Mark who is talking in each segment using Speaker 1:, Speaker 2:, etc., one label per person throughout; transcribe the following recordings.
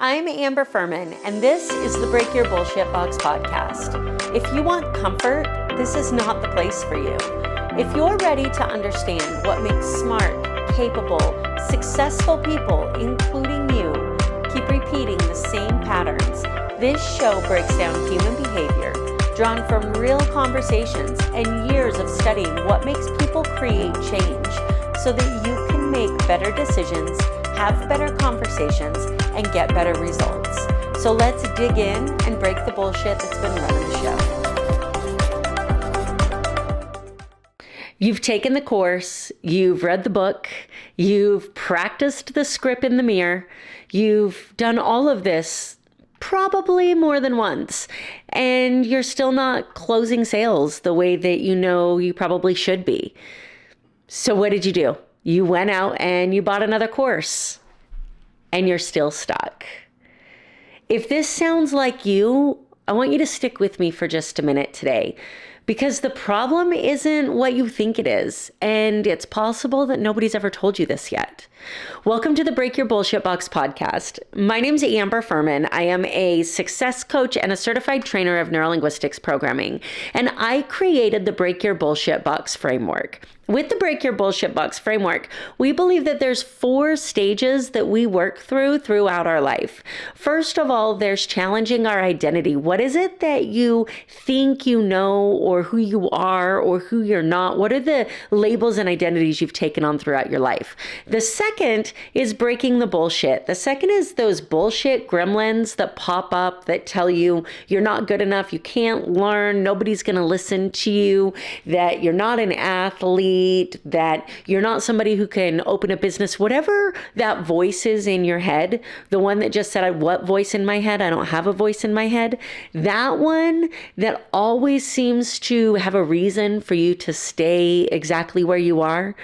Speaker 1: I'm Amber Fuhriman, and this is the Break Your Bullshit Box podcast. If you want comfort, this is not the place for you. If you're ready to understand what makes smart, capable, successful people, including you, keep repeating the same patterns, this show breaks down human behavior, drawn from real conversations and years of studying what makes people create change so that you can make better decisions, have better conversations, and get better results. So let's dig in and break the bullshit that's been running the show. You've taken the course, you've read the book, you've practiced the script in the mirror, you've done all of this probably more than once, and you're still not closing sales the way that you know you probably should be. So what did you do? You went out and you bought another course, and you're still stuck. If this sounds like you, I want you to stick with me for just a minute today, because the problem isn't what you think it is, and it's possible that nobody's ever told you this yet. Welcome to the Break Your Bullshit Box podcast. My name's Amber Fuhriman. I am a success coach and a certified trainer of neurolinguistics programming, and I created the Break Your Bullshit Box framework. With the Break Your Bullshit Box framework, we believe that there's 4 stages that we work throughout our life. First of all, there's challenging our identity. What is it that you think you know, or who you are, or who you're not? What are the labels and identities you've taken on throughout your life? The second is breaking the bullshit. The second is those bullshit gremlins that pop up that tell you you're not good enough, you can't learn, nobody's going to listen to you, that you're not an athlete, that you're not somebody who can open a business, whatever that voice is in your head, the one that just said, what voice in my head? I don't have a voice in my head. That one that always seems to have a reason for you to stay exactly where you are.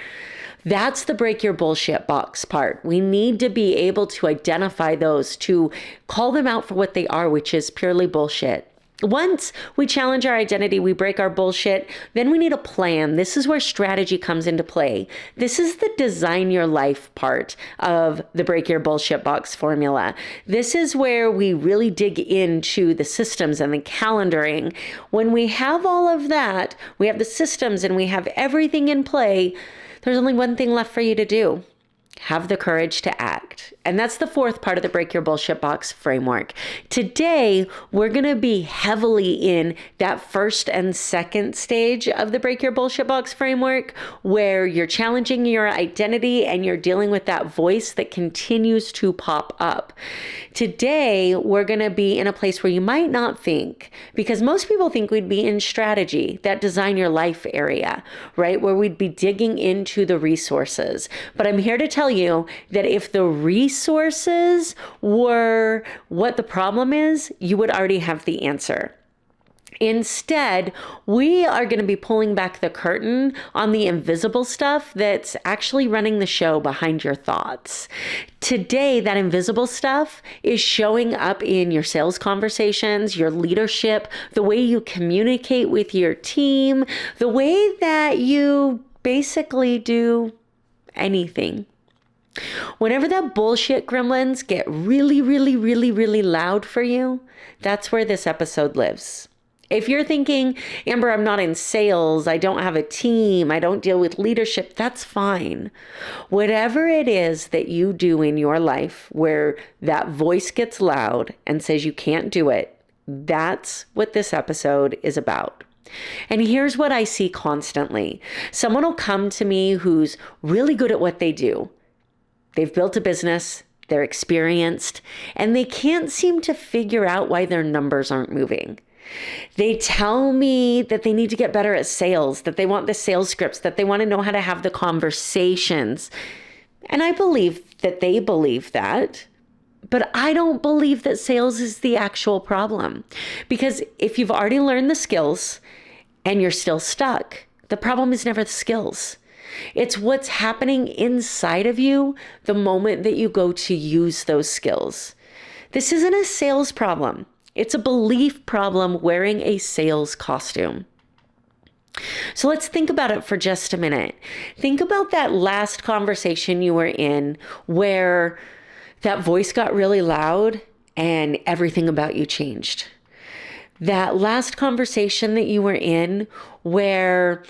Speaker 1: That's the break your bullshit box part. We need to be able to identify those, to call them out for what they are, which is purely bullshit. Once we challenge our identity, we break our bullshit, then we need a plan. This is where strategy comes into play. This is the design your life part of the break your bullshit box formula. This is where we really dig into the systems and the calendaring. When we have all of that, we have the systems and we have everything in play, there's only one thing left for you to do. Have the courage to act. And that's the 4th part of the Break Your Bullshit Box framework. Today, we're going to be heavily in that first and second stage of the Break Your Bullshit Box framework, where you're challenging your identity and you're dealing with that voice that continues to pop up. Today, we're going to be in a place where you might not think, because most people think we'd be in strategy, that design your life area, right? Where we'd be digging into the resources. But I'm here to tell you that if the resources were what the problem is, you would already have the answer. Instead, we are going to be pulling back the curtain on the invisible stuff that's actually running the show behind your thoughts. Today, that invisible stuff is showing up in your sales conversations, your leadership, the way you communicate with your team, the way that you basically do anything. Whenever that bullshit gremlins get really, really, really, really loud for you, that's where this episode lives. If you're thinking, Amber, I'm not in sales, I don't have a team, I don't deal with leadership, that's fine. Whatever it is that you do in your life where that voice gets loud and says you can't do it, that's what this episode is about. And here's what I see constantly. Someone will come to me who's really good at what they do. They've built a business, they're experienced, and they can't seem to figure out why their numbers aren't moving. They tell me that they need to get better at sales, that they want the sales scripts, that they want to know how to have the conversations. And I believe that they believe that, but I don't believe that sales is the actual problem. Because if you've already learned the skills and you're still stuck, the problem is never the skills. It's what's happening inside of you the moment that you go to use those skills. This isn't a sales problem. It's a belief problem wearing a sales costume. So let's think about it for just a minute. Think about that last conversation you were in where that voice got really loud and everything about you changed. That last conversation that you were in, where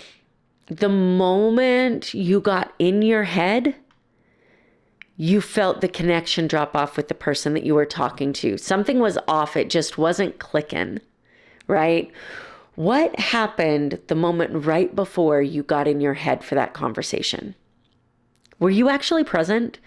Speaker 1: the moment you got in your head, you felt the connection drop off with the person that you were talking to. Something was off. It just wasn't clicking, right? What happened the moment right before you got in your head for that conversation? Were you actually present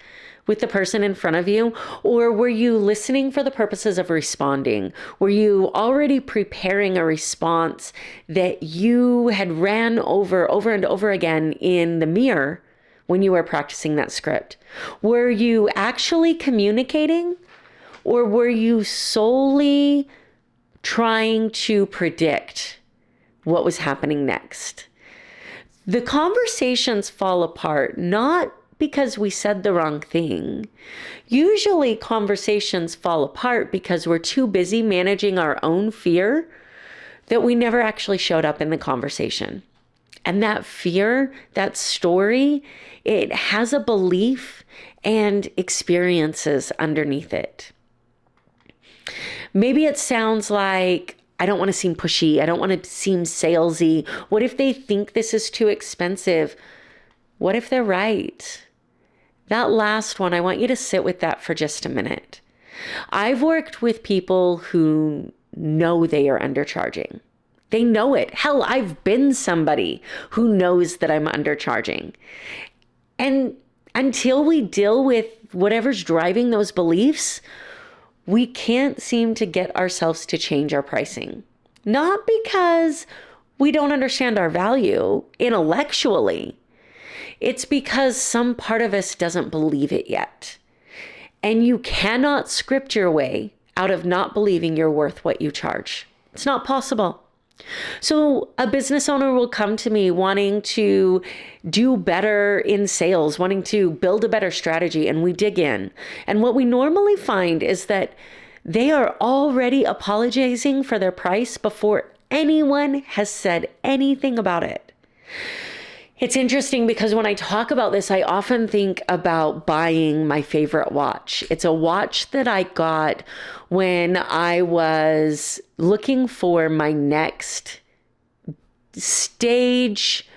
Speaker 1: with the person in front of you? Or were you listening for the purposes of responding? Were you already preparing a response that you had ran over and over again in the mirror when you were practicing that script? Were you actually communicating, or were you solely trying to predict what was happening next? The conversations fall apart not because we said the wrong thing. Usually conversations fall apart because we're too busy managing our own fear that we never actually showed up in the conversation. And that fear, that story, it has a belief and experiences underneath it. Maybe it sounds like, I don't want to seem pushy. I don't want to seem salesy. What if they think this is too expensive? What if they're right? That last one, I want you to sit with that for just a minute. I've worked with people who know they are undercharging. They know it. Hell, I've been somebody who knows that I'm undercharging. And until we deal with whatever's driving those beliefs, we can't seem to get ourselves to change our pricing. Not because we don't understand our value intellectually. It's because some part of us doesn't believe it yet. And you cannot script your way out of not believing you're worth what you charge. It's not possible. So a business owner will come to me wanting to do better in sales, wanting to build a better strategy, and we dig in. And what we normally find is that they are already apologizing for their price before anyone has said anything about it. It's interesting because when I talk about this, I often think about buying my favorite watch. It's a watch that I got when I was looking for my next stage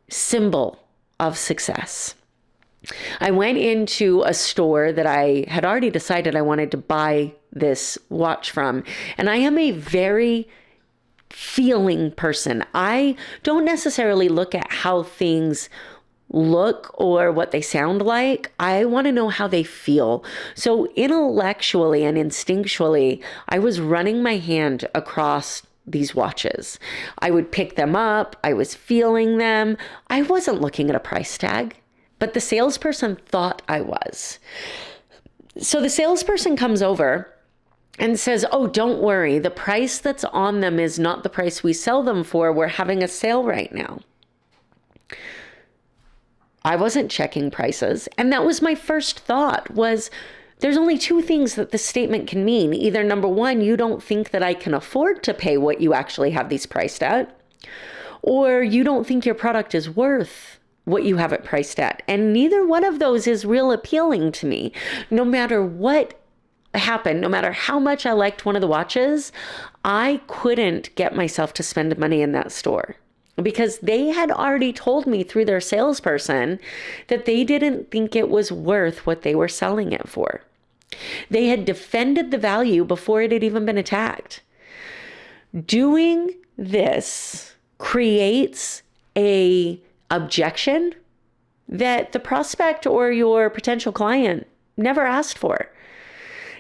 Speaker 1: symbol of success. I went into a store that I had already decided I wanted to buy this watch from, and I am a very feeling person. I don't necessarily look at how things look or what they sound like. I want to know how they feel. So intellectually and instinctually, I was running my hand across these watches. I would pick them up. I was feeling them. I wasn't looking at a price tag, but the salesperson thought I was. So the salesperson comes over and says, "Oh, don't worry. The price that's on them is not the price we sell them for. We're having a sale right now." I wasn't checking prices. And that was my first thought, was there's only two things that this statement can mean. Either number one, you don't think that I can afford to pay what you actually have these priced at, or you don't think your product is worth what you have it priced at. And neither one of those is real appealing to me. No matter what happened, no matter how much I liked one of the watches, I couldn't get myself to spend money in that store because they had already told me through their salesperson that they didn't think it was worth what they were selling it for. They had defended the value before it had even been attacked. Doing this creates a objection that the prospect or your potential client never asked for.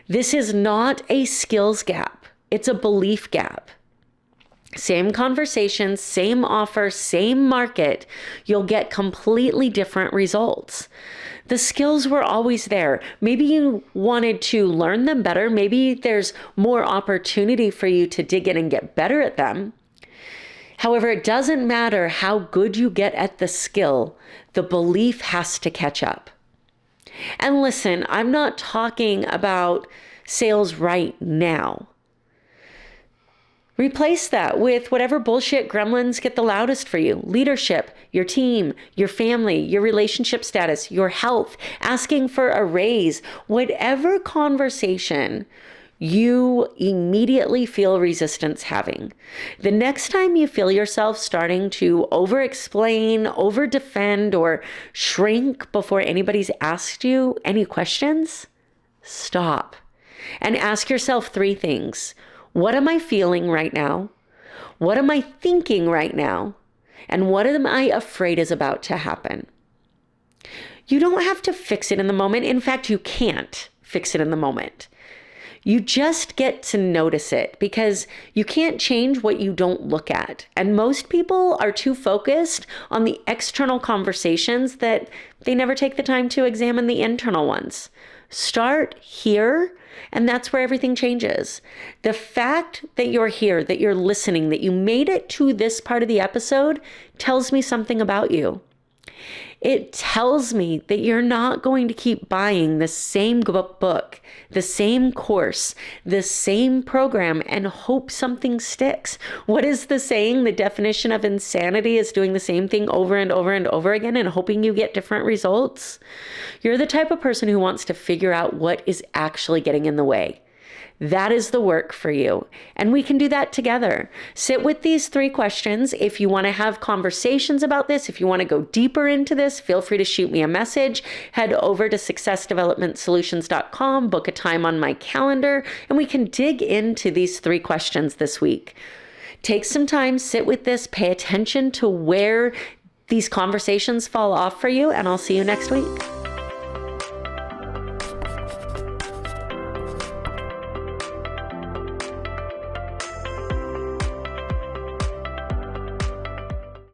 Speaker 1: This is not a skills gap. It's a belief gap. Same conversation, same offer, same market, you'll get completely different results. The skills were always there. Maybe you wanted to learn them better. Maybe there's more opportunity for you to dig in and get better at them. However, it doesn't matter how good you get at the skill, the belief has to catch up. And listen, I'm not talking about sales right now. Replace that with whatever bullshit gremlins get the loudest for you. Leadership, your team, your family, your relationship status, your health, asking for a raise, whatever conversation you immediately feel resistance having. The next time you feel yourself starting to over-explain, over-defend, or shrink before anybody's asked you any questions, stop and ask yourself 3 things. What am I feeling right now? What am I thinking right now? And what am I afraid is about to happen? You don't have to fix it in the moment. In fact, you can't fix it in the moment. You just get to notice it because you can't change what you don't look at. And most people are too focused on the external conversations that they never take the time to examine the internal ones. Start here, and that's where everything changes. The fact that you're here, that you're listening, that you made it to this part of the episode tells me something about you. It tells me that you're not going to keep buying the same book, the same course, the same program, and hope something sticks. What is the saying? The definition of insanity is doing the same thing over and over and over again and hoping you get different results. You're the type of person who wants to figure out what is actually getting in the way. That is the work for you. And we can do that together. Sit with these 3 questions. If you want to have conversations about this, if you want to go deeper into this, feel free to shoot me a message. Head over to successdevelopmentsolutions.com, book a time on my calendar, and we can dig into these 3 questions this week. Take some time, sit with this, pay attention to where these conversations fall off for you, and I'll see you next week.